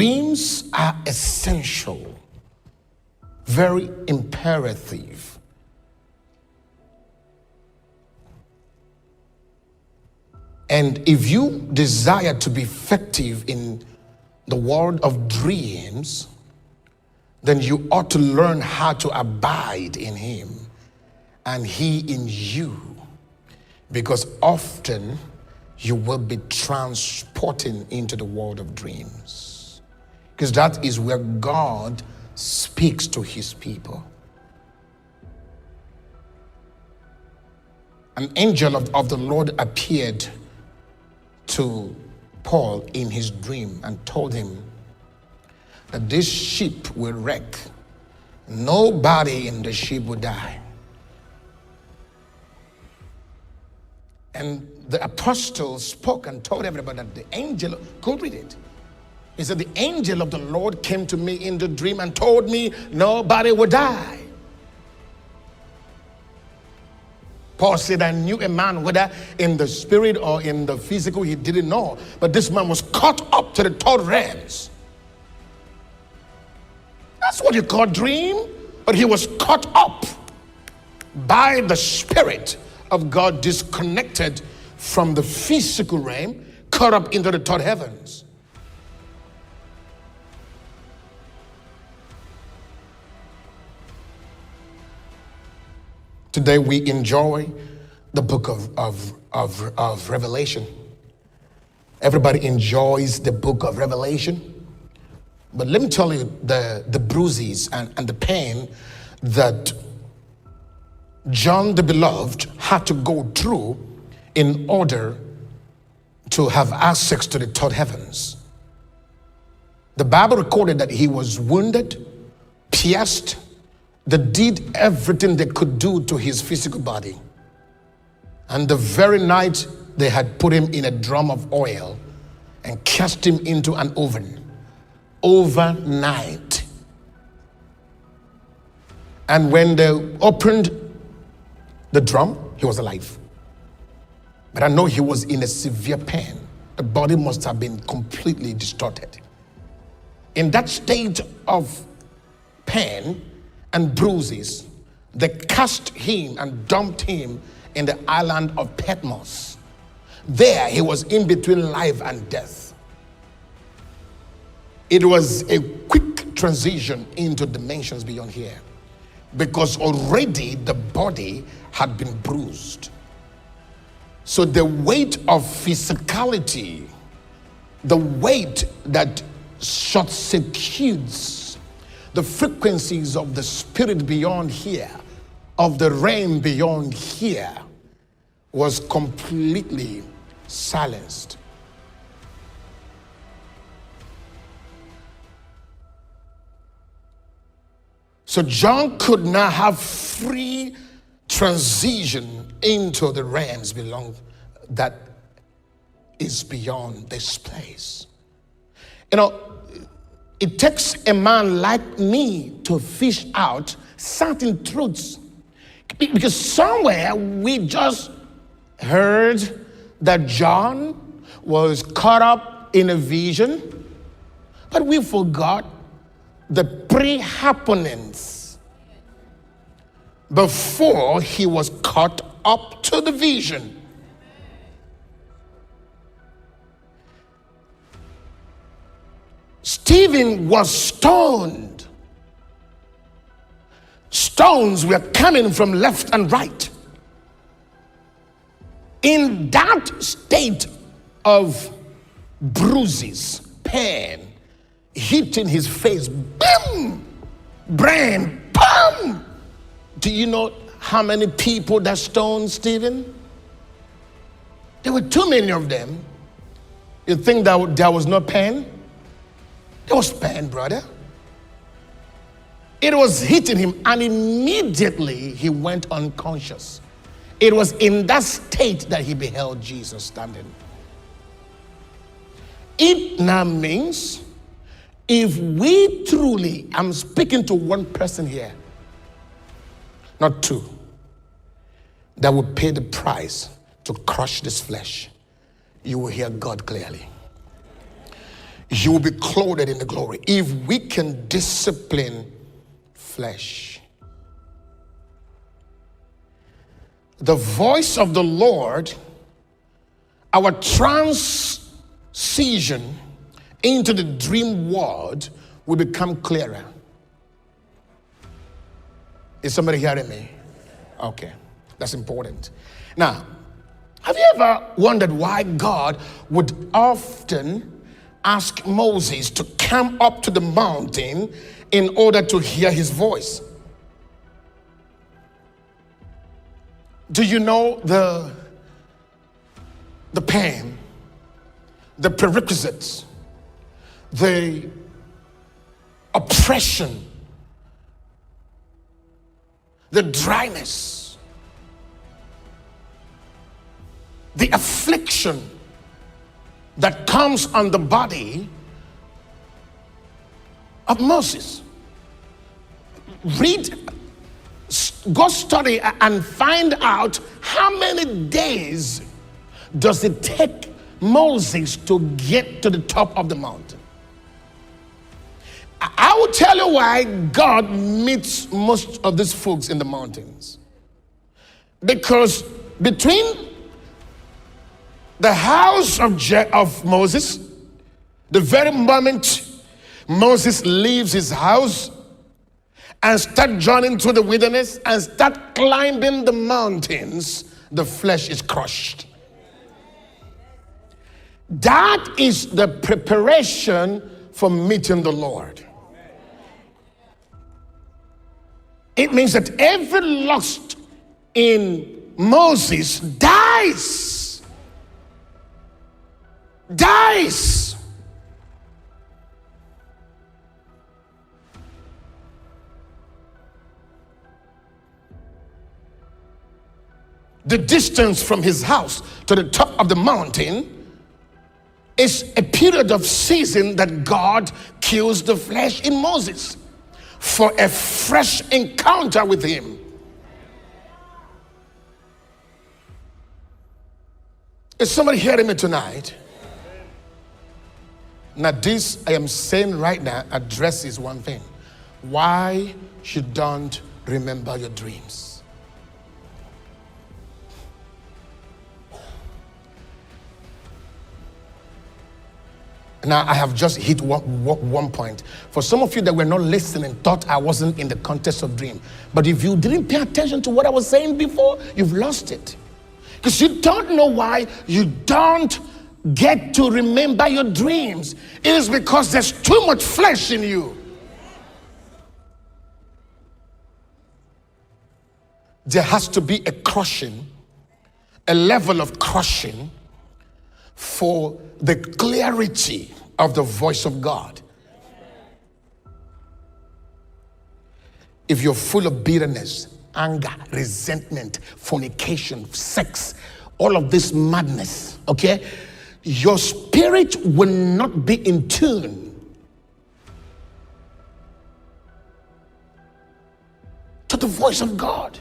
Dreams are essential, very imperative. And if you desire to be effective in the world of dreams, then you ought to learn how to abide in him and he in you. Because often you will be transporting into the world of dreams. Because that is where God speaks to his people. An angel of the Lord appeared to Paul in his dream and told him that this ship will wreck. Nobody in the ship will die. And the apostle spoke and told everybody that the angel could read it. He said, the angel of the Lord came to me in the dream and told me nobody would die. Paul said, I knew a man, whether in the spirit or in the physical, he didn't know. But this man was caught up to the third realms. That's what you call dream. But he was caught up by the Spirit of God, disconnected from the physical realm, caught up into the third heavens. Today we enjoy the book of Revelation. Everybody enjoys the book of Revelation. But let me tell you the bruises and the pain that John the Beloved had to go through in order to have access to the third heavens. The Bible recorded that he was wounded, pierced. They did everything they could do to his physical body. And the very night they had put him in a drum of oil and cast him into an oven overnight. And when they opened the drum, he was alive. But I know he was in a severe pain. The body must have been completely distorted. In that state of pain and bruises, they cast him and dumped him in the island of Patmos. There he was in between life and death. It was a quick transition into dimensions beyond here, because already the body had been bruised. So the weight of physicality, the weight that short circuits the frequencies of the spirit beyond here, of the realm beyond here, was completely silenced. So John could not have free transition into the realms that is beyond this place. You know, it takes a man like me to fish out certain truths. Because somewhere we just heard that John was caught up in a vision, but we forgot the pre-happenings before he was caught up to the vision. Stephen was stoned. Stones were coming from left and right. In that state of bruises, pain, hitting his face, boom, brain, boom. Do you know how many people that stoned Stephen? There were too many of them. You think that there was no pain? There was pain, brother. It was hitting him, and immediately he went unconscious. It was in that state that he beheld Jesus standing. It now means, if we truly, I'm speaking to one person here, not two, that will pay the price to crush this flesh, you will hear God clearly. you will be clothed in the glory. If we can discipline flesh. The voice of the Lord, our transition into the dream world will become clearer. Is somebody hearing me? Okay, that's important. Now, have you ever wondered why God would often ask Moses to come up to the mountain in order to hear his voice? Do you know the pain, the prerequisites, the oppression, the dryness, the affliction that comes on the body of Moses? Go study and find out how many days does it take Moses to get to the top of the mountain. I will tell you why God meets most of these folks in the mountains. Because between the house of Moses, the very moment Moses leaves his house and start journeying through the wilderness and start climbing the mountains, the flesh is crushed. That is the preparation for meeting the Lord. It means that every lust in Moses dies. The distance from his house to the top of the mountain is a period of season that God kills the flesh in Moses for a fresh encounter with him. Is somebody hearing me tonight? Now this I am saying right now addresses one thing. Why you don't remember your dreams. Now, I have just hit one point. For some of you that were not listening, thought I wasn't in the context of dream. But if you didn't pay attention to what I was saying before, you've lost it. Because you don't know why you don't get to remember your dreams. It is because there's too much flesh in you. There has to be a crushing, a level of crushing for the clarity of the voice of God. If you're full of bitterness, anger, resentment, fornication, sex, all of this madness, okay, your spirit will not be in tune to the voice of God.